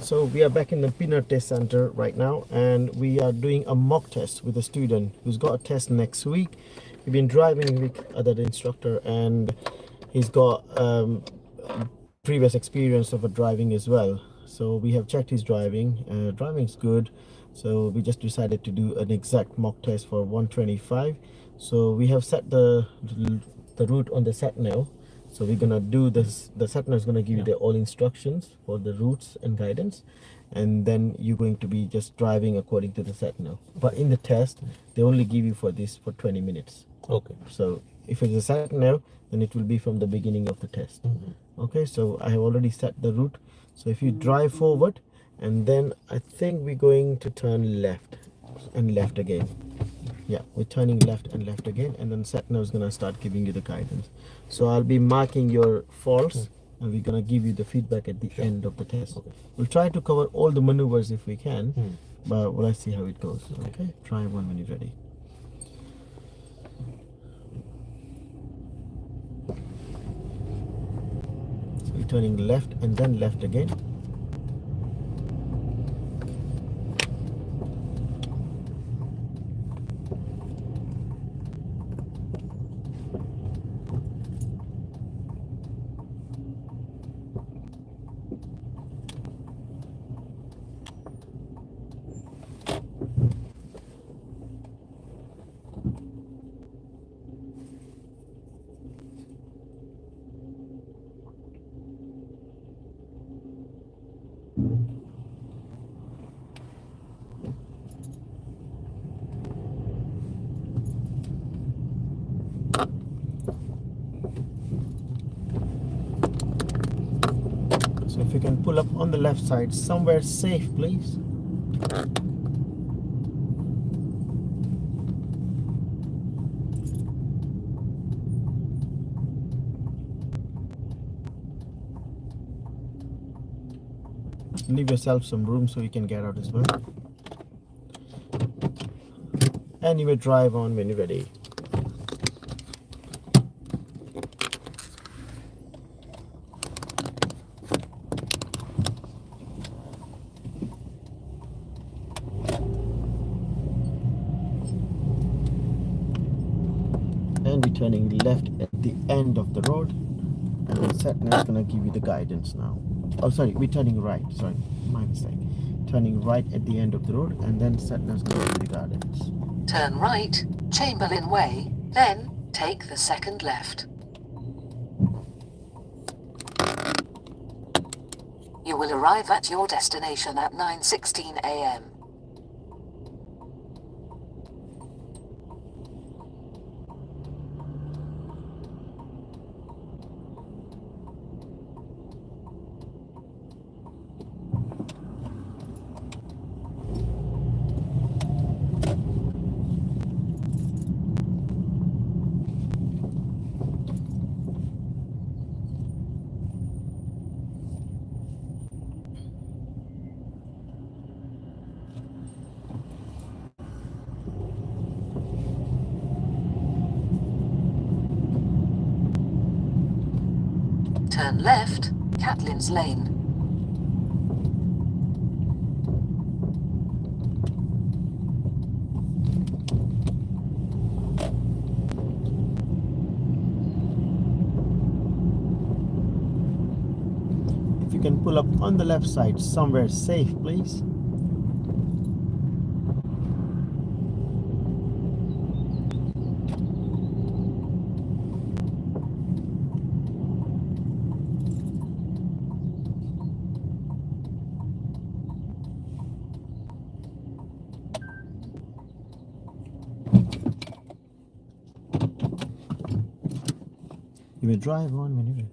So we are back in the Peanut Test Center right now, and we are doing a mock test with a student who's got a test next week. We've been driving with other instructor, and he's got previous experience of a driving as well. So we have checked his driving. Driving's good. So we just decided to do an exact mock test for 125. So we have set the route on the sat nav. So we're gonna do this. The sat nav is gonna give you the all instructions for the routes and guidance, and then you're going to be just driving according to the sat nav. But in the test, they only give you for this for 20 minutes. Okay. So if it's a sat nav, then it will be from the beginning of the test. Okay, so I have already set the route. So if you drive forward, and then I think we're going to turn left and left again. Yeah, we're turning left and left again, and then sat nav is gonna start giving you the guidance. So I'll be marking your faults, and we're gonna give you the feedback at the end of the test. Okay. We'll try to cover all the maneuvers if we can, but we'll see how it goes. Okay, try one when you're ready. So we're turning left and then left again. So if you can pull up on the left side, somewhere safe, please. Leave yourself some room so you can get out as well. And you may drive on when you're ready. And we're turning left at the end of the road, and the sat nav is gonna give you the guidance now. Oh, sorry, we're turning right. Sorry, my mistake. Turning right at the end of the road, and then sat nav is gonna give you the guidance. Turn right, Chamberlain Way, then take the second left. You will arrive at your destination at 9:16 a.m. Turn left, Catlin's Lane. If you can pull up on the left side, somewhere safe, please. You may drive on when you're ready.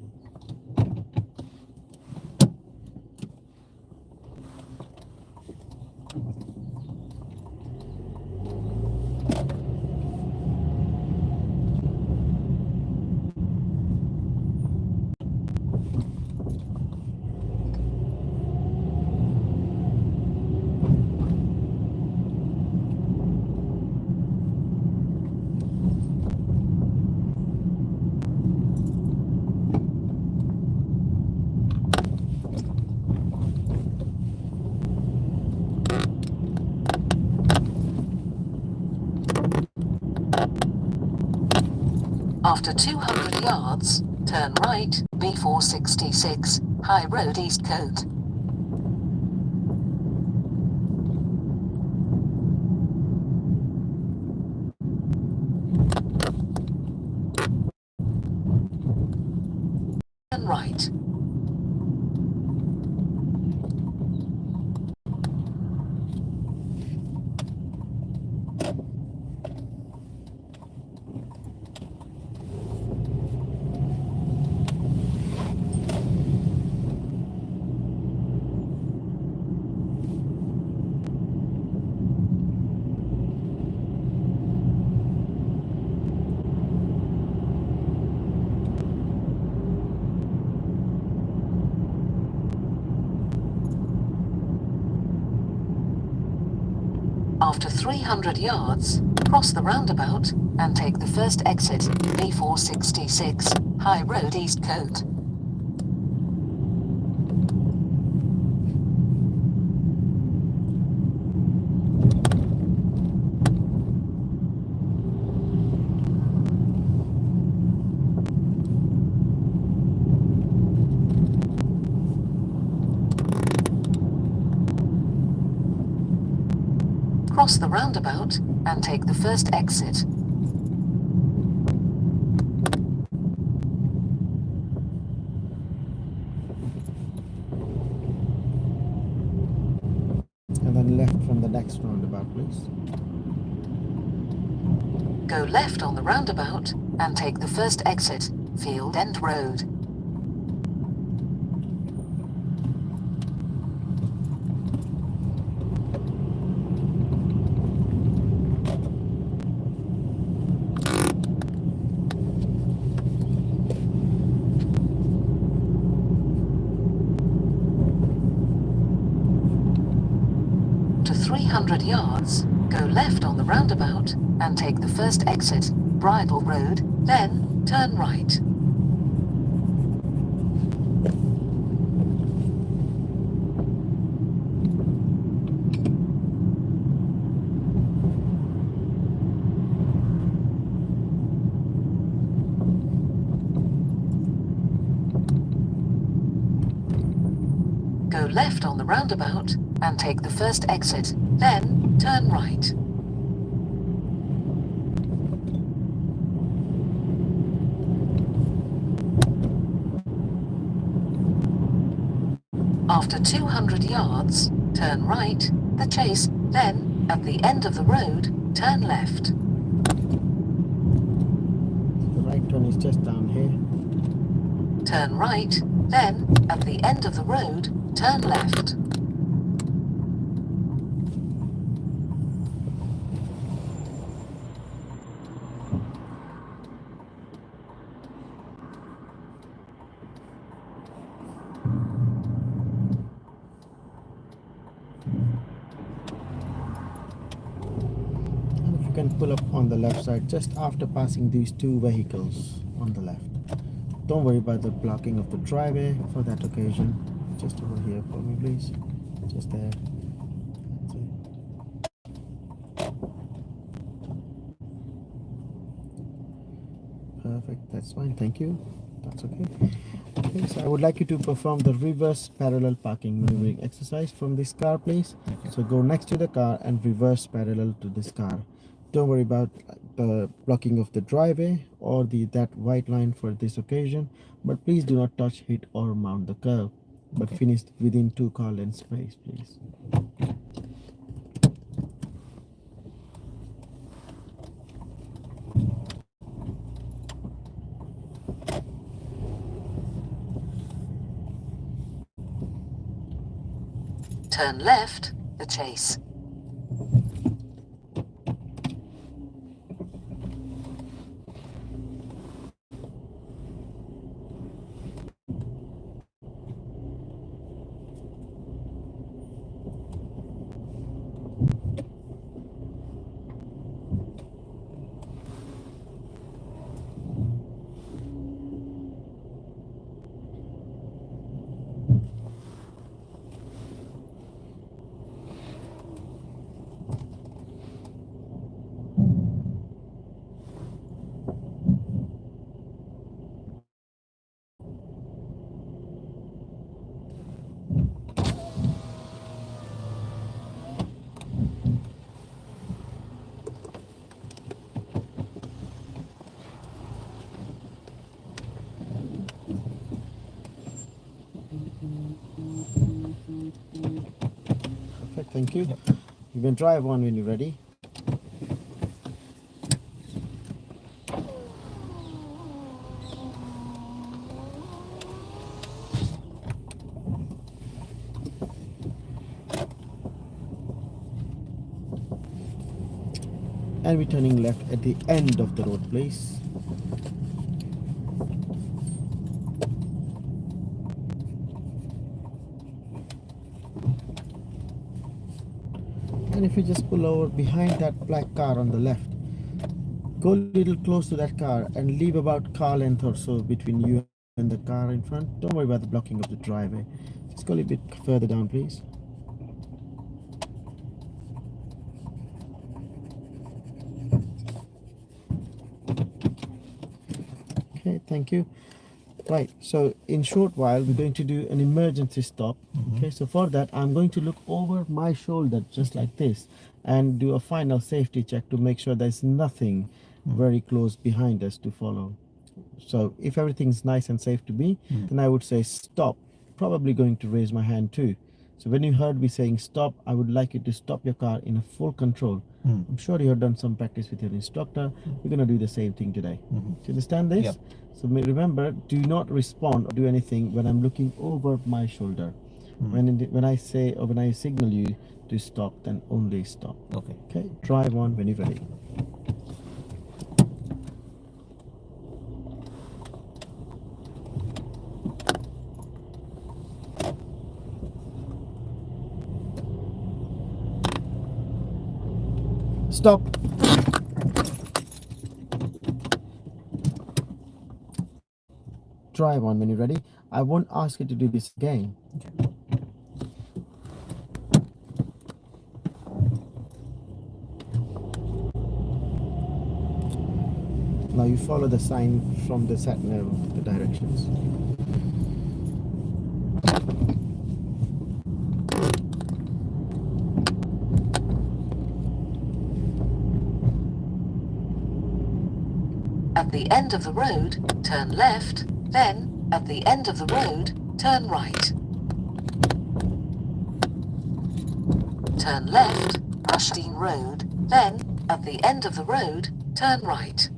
After 200 yards, turn right, B466, High Road Eastcote. Turn right. After 300 yards, cross the roundabout and take the first exit, B466, High Road Eastcote. Cross the roundabout and take the first exit. And then left from the next roundabout, please. Go left on the roundabout and take the first exit, Field End Road. To 300 yards, go left on the roundabout and take the first exit, Bridle Road, then turn right. Go left on the roundabout and take the first exit, then turn right. After 200 yards, turn right, the Chase, then, at the end of the road, turn left. The right turn is just down here. Turn right, then, at the end of the road, turn left. And if you can pull up on the left side just after passing these two vehicles on the left. Don't worry about the blocking of the driveway for that occasion. Just over here for me, please. Just there. That's it. Perfect. That's fine. Thank you. That's okay. Okay, so I would like you to perform the reverse parallel parking maneuvering exercise from this car, please. So go next to the car and reverse parallel to this car. Don't worry about the blocking of the driveway or that white line for this occasion, but please do not touch, hit or mount the curb, but finish within 2 car length space, please. Turn left, the Chase. Perfect, thank you. You can drive on when you're ready. And we're turning left at the end of the road, please. And if you just pull over behind that black car on the left, go a little close to that car and leave about car length or so between you and the car in front. Don't worry about the blocking of the driveway. Just go a little bit further down, please. Okay, thank you. Right, so in short while we're going to do an emergency stop. Okay, so for that I'm going to look over my shoulder just like this and do a final safety check to make sure there's nothing very close behind us to follow. So if everything's nice and safe to me, then I would say stop. Probably going to raise my hand too. So when you heard me saying stop, I would like you to stop your car in a full control. I'm sure you have done some practice with your instructor. We're going to do the same thing today. Do you understand this? Yep. So remember, do not respond or do anything when I'm looking over my shoulder. When I say or when I signal you to stop, then only stop. Okay. Okay, drive on when you're ready. Stop. Drive on when you're ready. I won't ask you to do this again. Okay. Now you follow the sign from the sat nav, the directions. At the end of the road, turn left, then, at the end of the road, turn right. Turn left, Rushden Road, then, at the end of the road, turn right.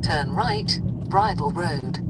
Turn right, Bridle Road.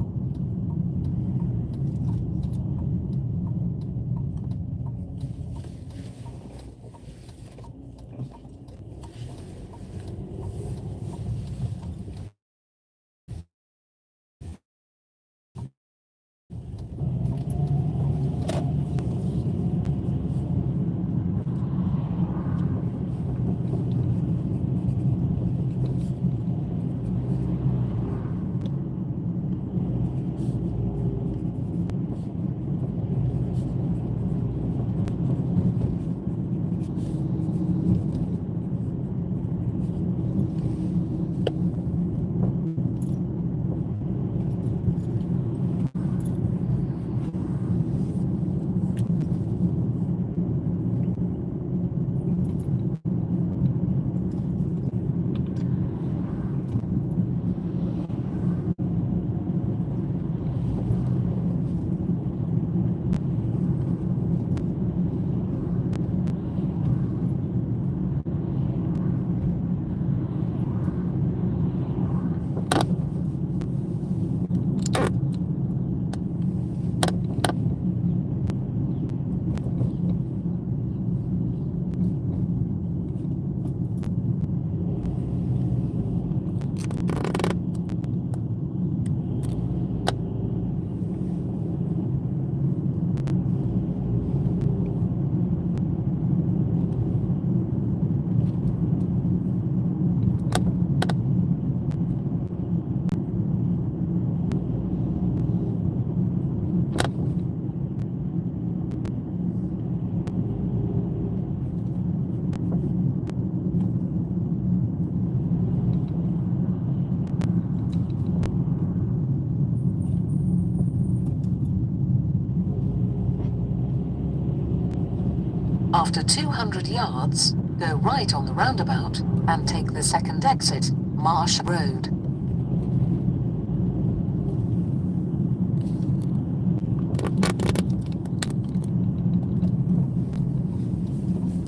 After 200 yards, go right on the roundabout and take the second exit, Marsh Road.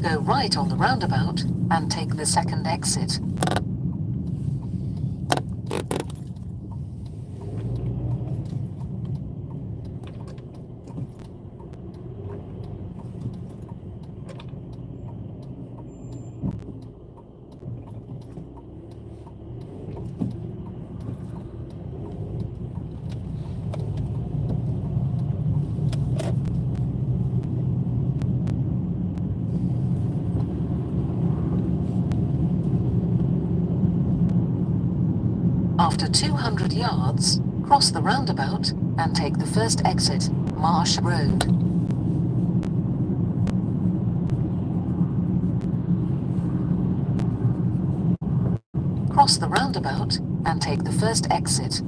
Go right on the roundabout and take the second exit. After 200 yards, cross the roundabout and take the first exit, Marsh Road. Cross the roundabout and take the first exit.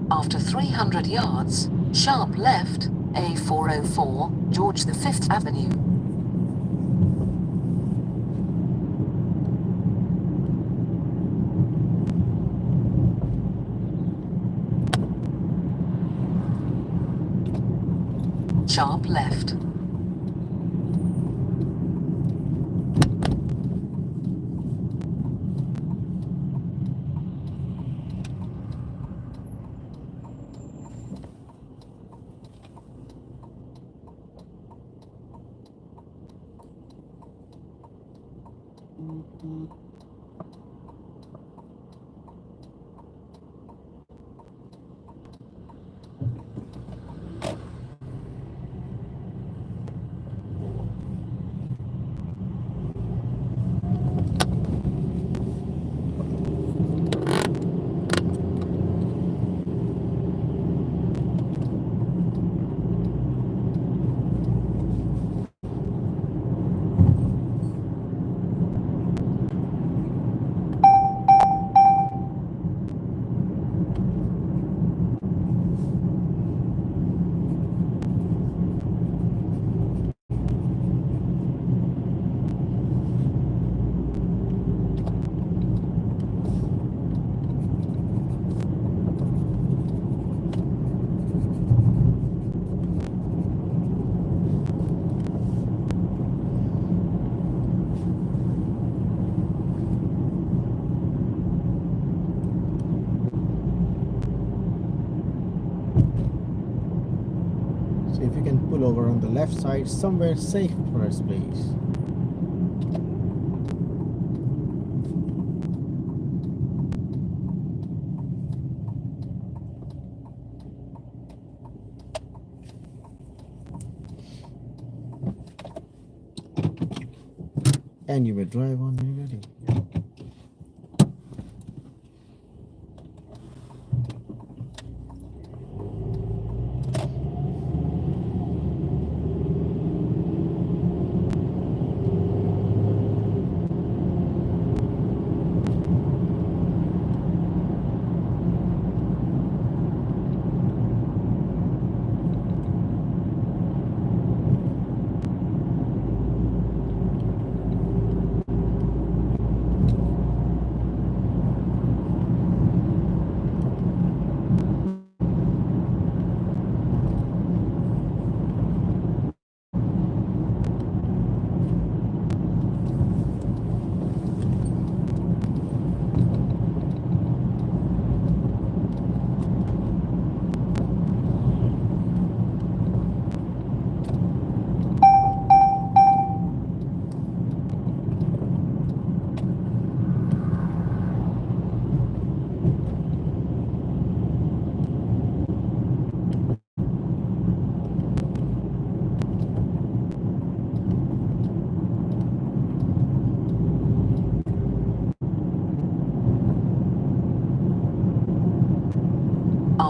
After 300 yards, sharp left, A404, George V Avenue. Sharp left. See if you can pull over on the left side somewhere safe for us, please. And you may drive on when you're ready.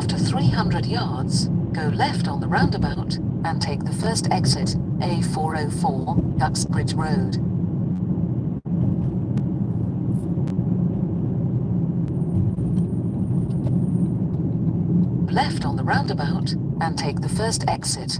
After 300 yards, go left on the roundabout and take the first exit, A404, Uxbridge Road. Left on the roundabout and take the first exit.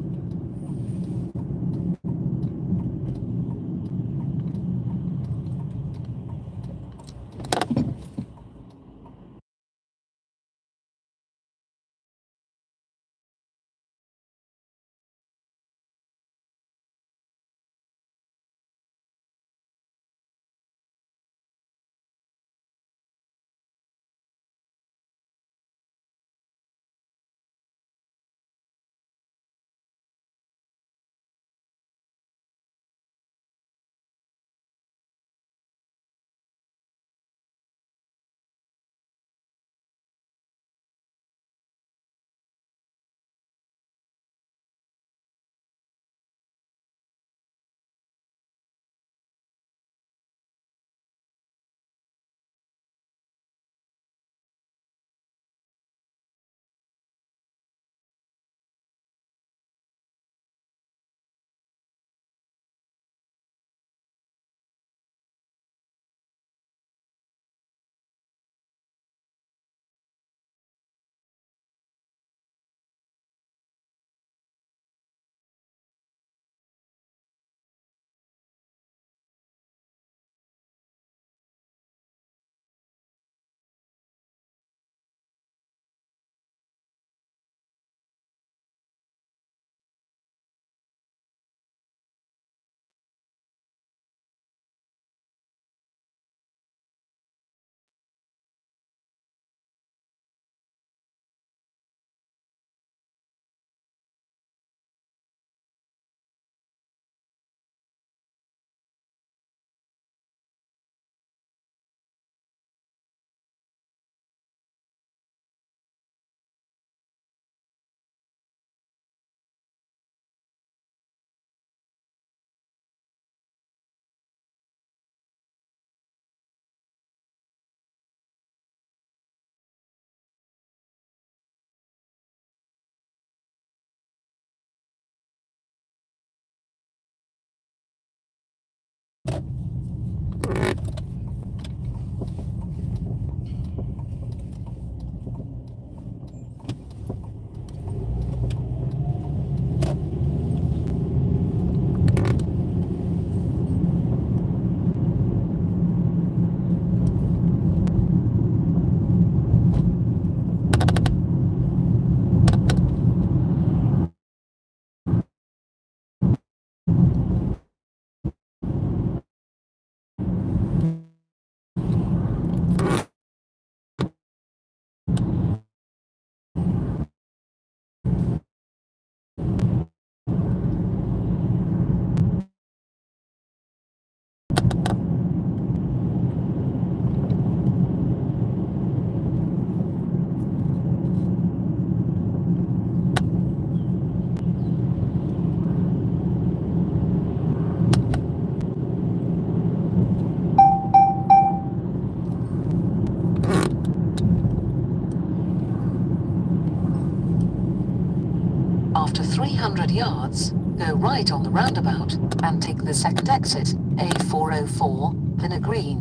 After 300 yards, go right on the roundabout and take the second exit, A404, Pinner Green.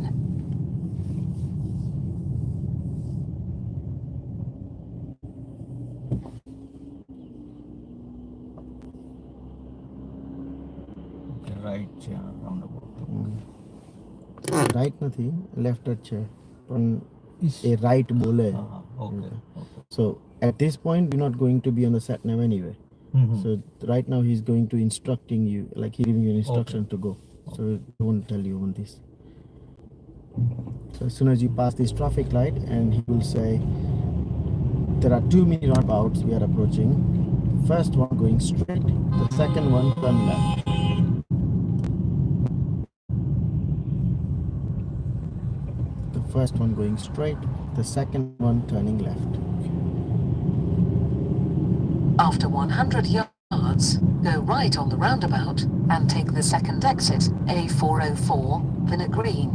Okay, right છે આ roundabout. Right નથી, left જ છે, પણ એ right બોલે. હા, હા, okay, okay. So at this point, we're not going to be on the sat nav anyway. So right now he's going to instructing you, like he's giving you an instruction to go. So he won't tell you on this. So as soon as you pass this traffic light, and he will say, there are 2 mini roundabouts we are approaching. First one going straight, the second one turn left. The first one going straight, the second one turning left. After 100 yards, go right on the roundabout and take the second exit, A404, Pinner Green.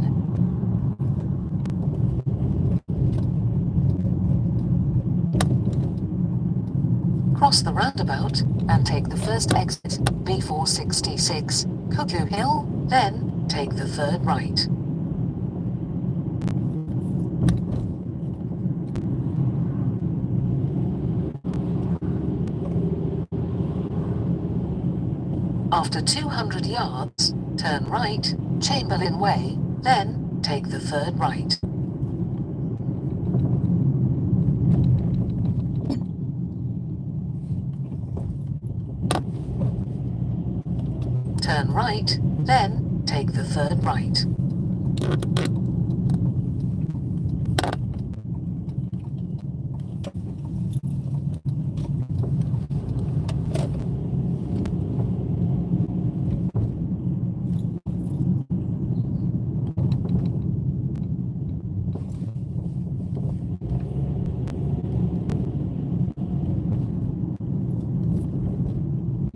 cross the roundabout and take the first exit, B466, Cuckoo Hill, then take the third right. After 200 yards, turn right, Chamberlain Way, then take the third right. Turn right, then take the third right.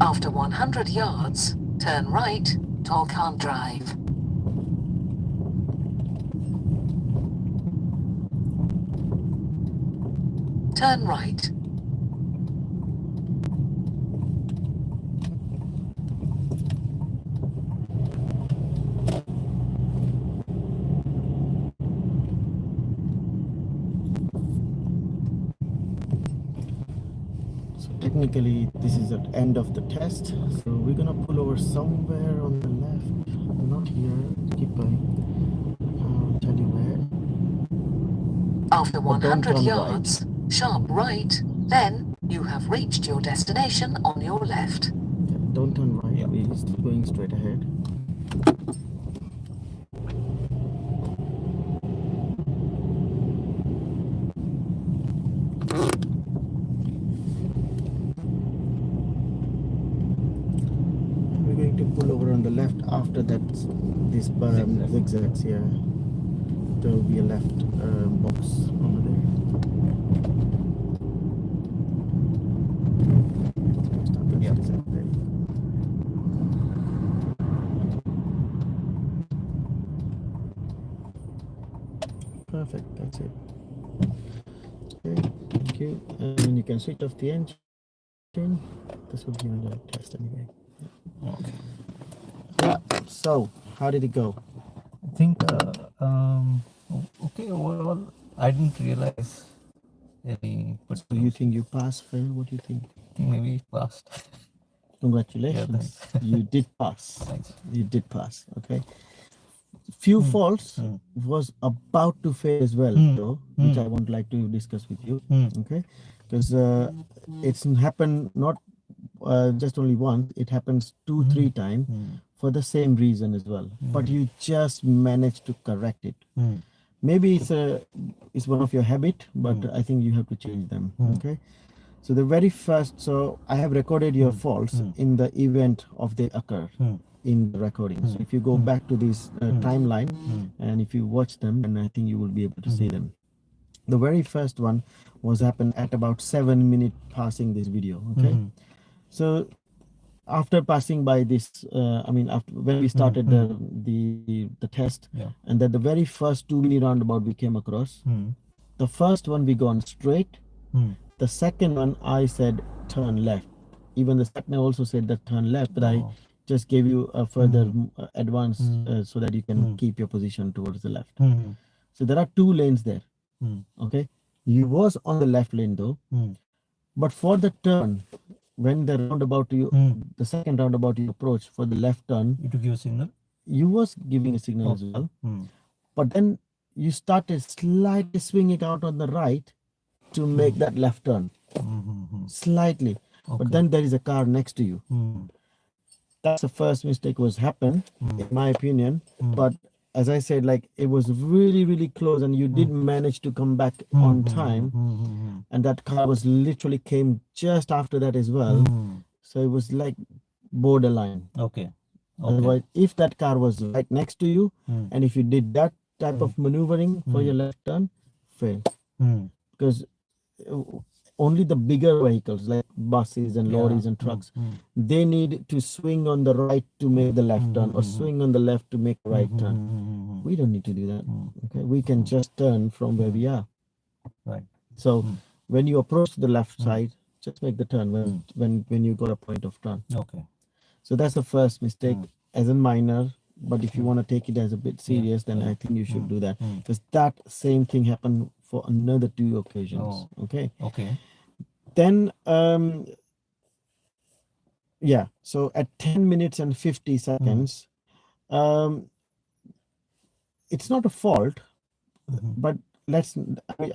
After 100 yards, turn right, Tolkhan Drive. Turn right. So technically this is the end of the test, so we're gonna pull over somewhere on the left, not here, keep going. I'll tell you where. After But don't 100 turn yards, sharp right, then you have reached your destination on your left. Yeah, don't turn right, Yeah. we're still going straight ahead. We're going to pull over on the left after that, this Zigzag. zigzags, yeah. There will be a left box over there. Stop that Yeah. zigzag there. Perfect, that's it. Okay, thank you. And you can switch off the engine. This will be another test anyway. Okay. Yeah, so how did it go? I think, okay, overall, I didn't realize any So you think you passed, fail? What do you think? I think maybe it passed. Congratulations, thanks. you did pass. Thanks. You did pass, okay. Few faults Mm. was about to fail as well, Mm. though, which Mm. I would like to discuss with you, Mm. okay? Because it's happened not just only once, it happens 2-3 times Mm. for the same reason as well. But you just managed to correct it. Mm. Maybe it's one of your habit, but I think you have to change them, okay? So the very first, so I have recorded your faults in the event of they occur in the recording. So if you go back to this timeline and if you watch them, and I think you will be able to see them. The very first one was happened at about 7 minutes passing this video, okay? So after passing by this, I mean, after when we started the test, Yeah. and then the very first 2-minute roundabout we came across, the first one we gone straight. The second one I said turn left. Even the second I also said that turn left, but I just gave you a further advance so that you can keep your position towards the left. So there are 2 lanes there. Okay, you was on the left lane though, but for the turn, when the roundabout the second roundabout you approach for the left turn, You took your signal? you was giving a signal as well, but then you started slightly swinging out on the right to make that left turn slightly, but then there is a car next to you. That's the first mistake was happened in my opinion, but as I said, like it was really close and you did manage to come back on time, and that car was literally came just after that as well, so it was like borderline. Okay. Otherwise, if that car was right next to you and if you did that type of maneuvering for your left turn, fail, because only the bigger vehicles like buses and lorries and trucks, they need to swing on the right to make the left turn or swing on the left to make the right turn. We don't need to do that. Okay, we can just turn from where we are. Right. So when you approach the left side, just make the turn when you got a point of turn. Okay. So that's the first mistake as a minor. But if you want to take it as a bit Yeah, serious, then yeah. I think you should do that, Mm. because that same thing happened for another 2 occasions. Oh. Okay. Okay. Then yeah. So at 10 minutes and 50 seconds, um, it's not a fault, Mhm. but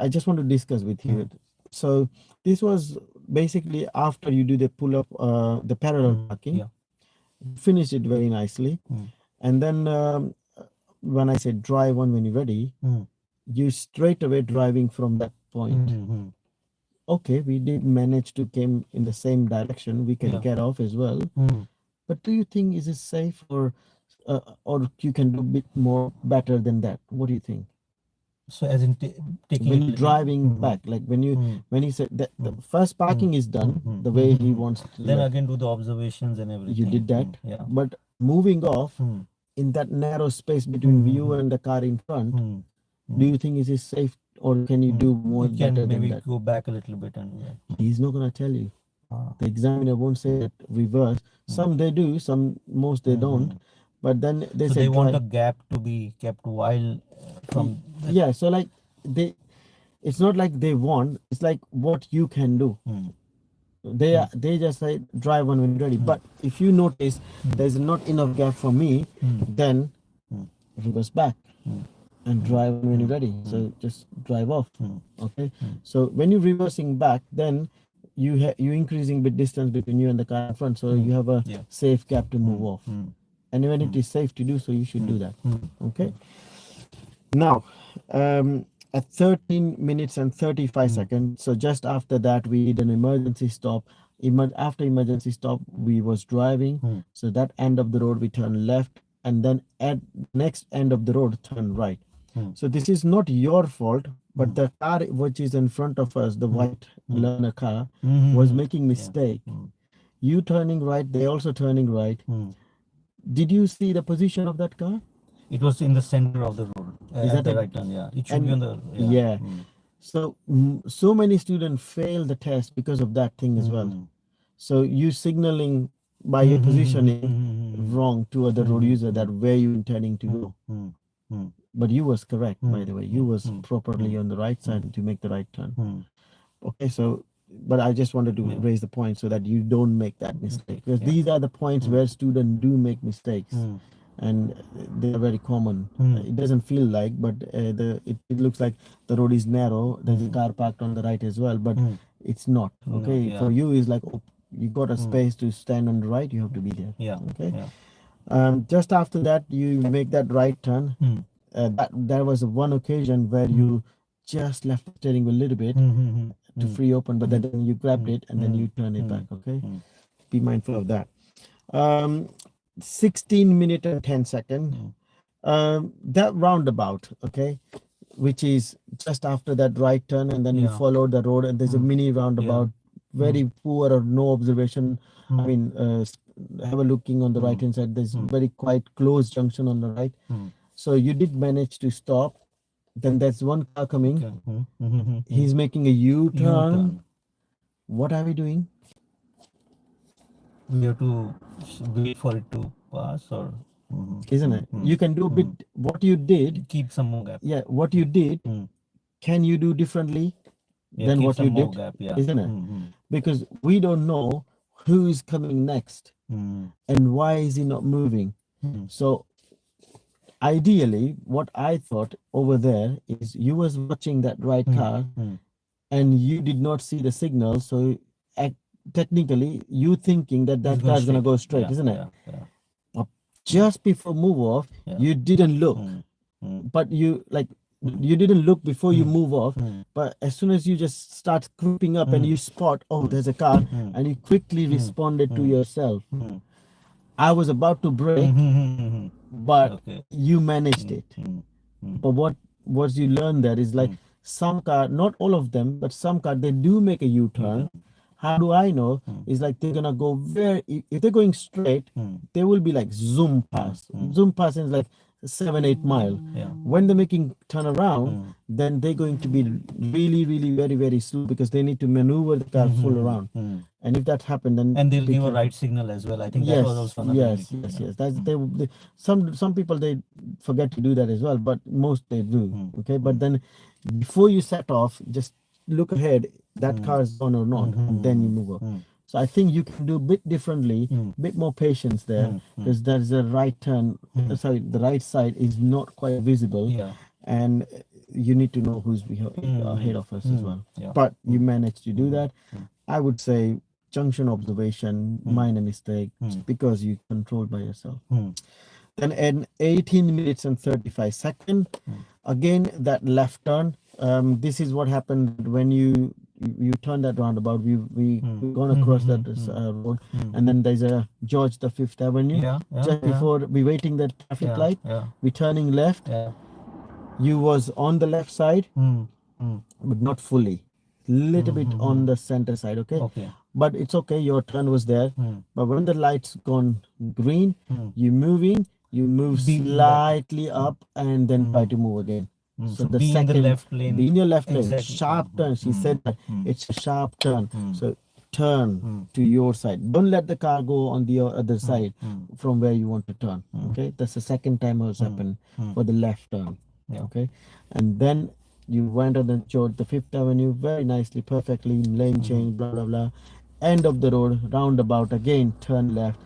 I just want to discuss with you. So this was basically after you do the pull up, the parallel parking. Yeah. Finished it very nicely, and then when I said drive on when you're ready, you straight away driving from that point. Mhm. Okay, we did manage to came in the same direction. We can Yeah. get off as well. Mm. But do you think is it safe, or you can do a bit more better than that? What do you think? So as in taking When it you're driving back, like when you said that the first parking is done the way he wants to, then again do the observations and everything. you did that. Yeah. But moving off in that narrow space between you and the car in front, do you think is it safe, or can you do more You can better than maybe that? go back a little bit and He's not gonna tell you. Ah. The examiner won't say that reverse. Some they do, most they don't. But then they So say they want a drive. gap to be kept while from the, Yeah, so like it's not like they want. It's like what you can do. They just say drive on when you're ready. But if you notice there's not enough gap for me, then reverse back and drive on when you're ready. So just drive off. Okay. So when you're reversing back, then you increasing the distance between you and the car in front, so you have a Yeah. safe gap to move off. And when it is safe to do so, you should do that. Okay. Now, at 13 minutes and 35 seconds, so just after that, we did an emergency stop. After emergency stop, we was driving. So that end of the road, we turn left, and then at next end of the road, turn right. So this is not your fault, but the car which is in front of us, the white learner car, was making mistake. You turning right, they also turning right. Did you see the position of that car? it was in the center of the road. Is At that the a- right turn, yeah. It should and- be on the yeah. So so many students fail the test because of that thing as well. So you signaling by your positioning wrong to other road user that where you intending to go. But you was correct, by the way. You was properly on the right side to make the right turn. Okay, so but I just wanted to raise the point so that you don't make that mistake, because these are the points where students do make mistakes, and they're very common. It doesn't feel like, but it looks like the road is narrow. There's a car parked on the right as well, but it's not. Okay, yeah. for you is like, oh, you got a space to stand on the right, you have to be there. Yeah. Okay. Yeah. Just after that, you make that right turn. That there was one occasion where you just left the steering wheel a little bit to free open, but then you grabbed it and then you turn it back. Okay, be mindful of that. 16 minutes and 10 seconds. That roundabout, okay, which is just after that right turn, and then you Yeah. follow the road, and there's a mini roundabout, very poor or no observation. I mean, have a looking on the right hand side. There's very quite close junction on the right. So you did manage to stop. Then there's one car coming. Okay. He's making a U-turn. U-turn. What are we doing? We have to wait for it to pass, or Isn't it? You can do a bit. What you did, keep some more gap. yeah. What you did, can you do differently Yeah, than keep what some you more did? gap, yeah. Isn't it? Because we don't know who is coming next and why is he not moving. So ideally, what I thought over there is you was watching that right car and you did not see the signal. So technically, you thinking that It's car is gonna go straight, Yeah, isn't it? Yeah. Just before move off, Yeah. you didn't look, but you didn't look before you move off. But as soon as you just start creeping up and you spot, oh, there's a car, and you quickly responded to yourself. I was about to brake, but Okay. you managed it. But what you learn there is like some car, not all of them, but some car they do make a U-turn. How do I know? It's like they're gonna go if they're going straight, they will be like zoom past. Zoom past is like 7-8 mile. Yeah. When they're making turnaround, Mm. then they're going to be really very very slow because they need to maneuver the car full around. Mm. And if that happened, then And they'll be give a careful. right signal as well. I think that Yes, was also another yes, indicator, yes, yeah. yes. That's they some people they forget to do that as well, but most they do. Okay, but then before you set off, just look ahead. That car is on or not, and then you move up. So I think you can do a bit differently, bit more patience there, because there's a right turn. Sorry, the right side is not quite visible, Yeah. and you need to know who's ahead of us as well. Yeah. But you managed to do that. I would say junction observation, minor mistake, because you controlled by yourself. Then in 18 minutes and 35 seconds, again that left turn. This is what happened when you turn that roundabout. We've gone across that road, and then there's a George the Fifth Avenue. Yeah, yeah, Just yeah. before we waiting the traffic Yeah, light, yeah. we turning left. Yeah. You was on the left side, but not fully. Little bit on the center side. Okay. Okay. But it's okay. Your turn was there. But when the lights gone green, you moving. You move Be in the- slightly up and then try to move again. So the be in the second, left lane. be in your left lane, Exactly. sharp turn. She said that it's a sharp turn. So turn to your side. Don't let the car go on the other side from where you want to turn. Okay, that's the second time it's happened for the left turn. Yeah. Okay, and then you went on the George the Fifth Avenue very nicely, perfectly, lane change, blah blah blah. End of the road, roundabout again, turn left.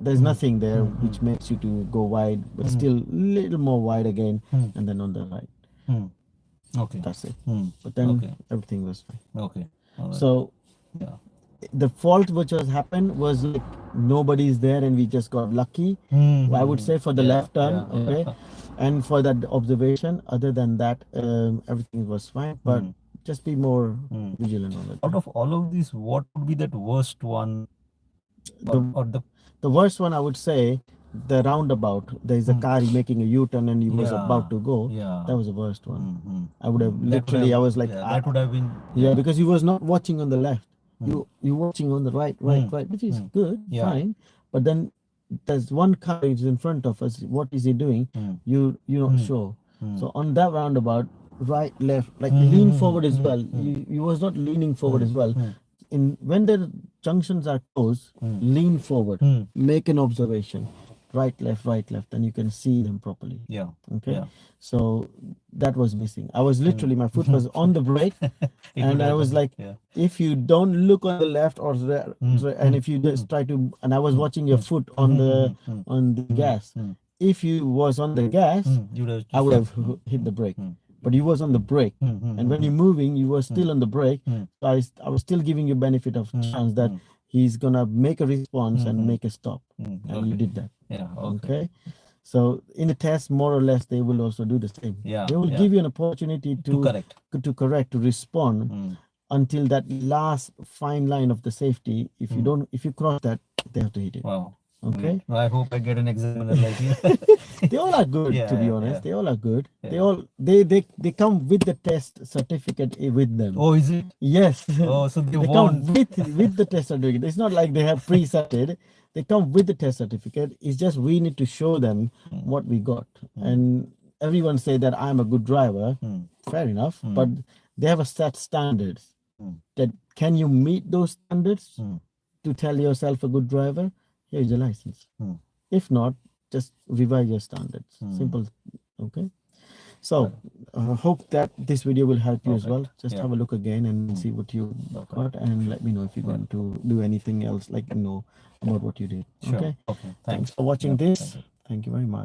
There's nothing there which makes you to go wide, but still little more wide again, and then on the right. Okay. That's it. But then Okay. everything was fine. Okay. All right. So yeah. the fault which has happened was like nobody's there and we just got lucky. I would say for the left turn, okay, and for that observation. Other than that, everything was fine. But just be more vigilant on it. Out of all of these, what would be that worst one? Or the The worst one I would say, the roundabout. There's a car making a U-turn and he was Yeah. about to go. Yeah. That was the worst one. I would have That would literally. have- I was like, yeah, that would have been yeah, because you was not watching on the left. You watching on the right, which is good, Yeah. fine. But then there's one car is in front of us. What is he doing? You're not sure. So on that roundabout, right, left, like lean forward as well. You was not leaning forward as well. When the junctions are closed, lean forward, make an observation, right, left, then you can see them properly. Yeah. Okay. Yeah. So that was missing. I was literally, my foot was on the brake, and I was like, yeah. if you don't look on the left or and if you just try to, and I was watching your foot on the gas. If you was on the gas, You would have I would have hit the brake. But you was on the brake, and when you're moving, you were still on the brake. So I was still giving you benefit of chance that he's gonna make a response and make a stop, and you did that. Yeah. Okay. So in the test, more or less, they will also do the same. Yeah, They will yeah. give you an opportunity To correct. to respond until that last fine line of the safety. If you cross that, they have to hit it. Wow. Okay. Well, I hope I get an examiner like you. They all are good, Yeah, to be yeah, honest. yeah. They all are good. They Yeah. all they come with the test certificate with them. Oh, is it? Yes. Oh, so they They want. come with the test certificate. It's not like they have pre-setted. They come with the test certificate. It's just we need to show them what we got. And everyone say that I'm a good driver. Fair enough, but they have a set standards. That can you meet those standards to tell yourself a good driver? Here's your license. If not, just revise your standards. Simple. Okay. So hope that this video will help you as well. Just Yeah. have a look again and see what you got, and let me know if you're going to do anything else, like about what you did. Sure. Okay. Okay. Thanks for watching Yeah, this. thank you. Thank you very much.